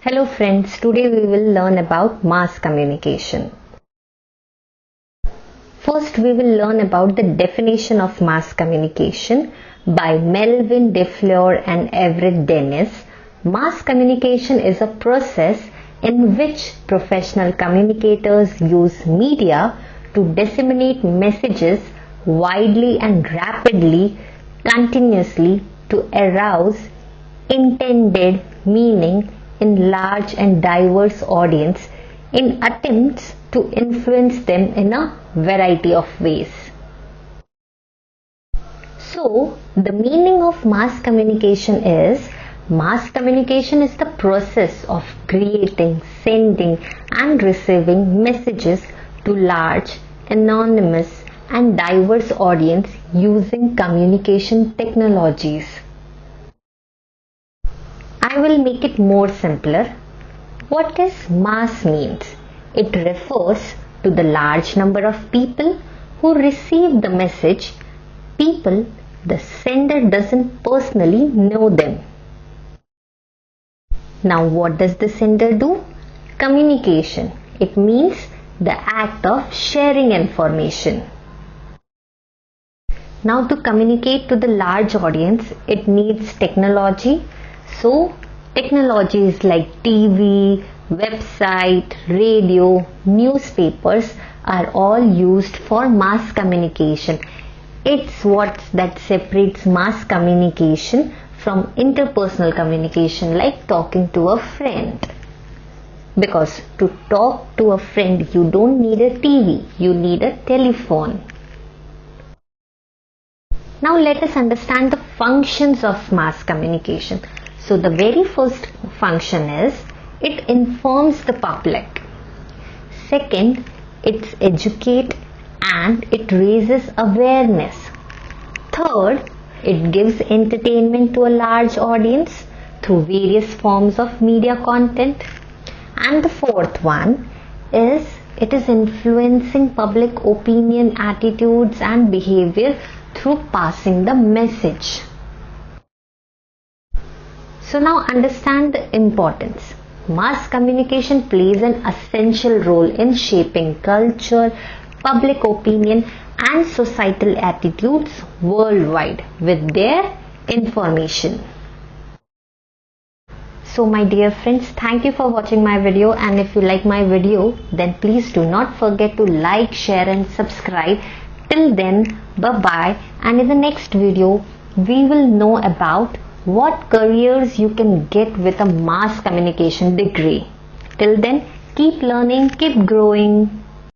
Hello friends, today we will learn about mass communication. First we will learn about the definition of mass communication by Melvin DeFleur and Everett Dennis. Mass communication is a process in which professional communicators use media to disseminate messages widely and rapidly, continuously to arouse intended meaning in large and diverse audience in attempts to influence them in a variety of ways. So, the meaning of mass communication is the process of creating, sending and receiving messages to large, anonymous and diverse audience using communication technologies. I will make it more simpler. What does mass means? It refers to the large number of people who receive the message. People, the sender doesn't personally know them. Now what does the sender do? Communication. It means the act of sharing information. Now to communicate to the large audience, it needs technology. So technologies like TV, website, radio, newspapers are all used for mass communication. It's what that separates mass communication from interpersonal communication, like talking to a friend. Because to talk to a friend, you don't need a TV, you need a telephone. Now let us understand the functions of mass communication. So the very first function is it informs the public. Second, it's educate and it raises awareness. Third, it gives entertainment to a large audience through various forms of media content. And the fourth one is it is influencing public opinion, attitudes and behavior through passing the message. So now understand the importance. Mass communication plays an essential role in shaping culture, public opinion and societal attitudes worldwide with their information. So my dear friends, thank you for watching my video, and if you like my video then please do not forget to like, share and subscribe. Till then, bye bye, and in the next video we will know about what careers you can get with a mass communication degree. Till then, keep learning, keep growing.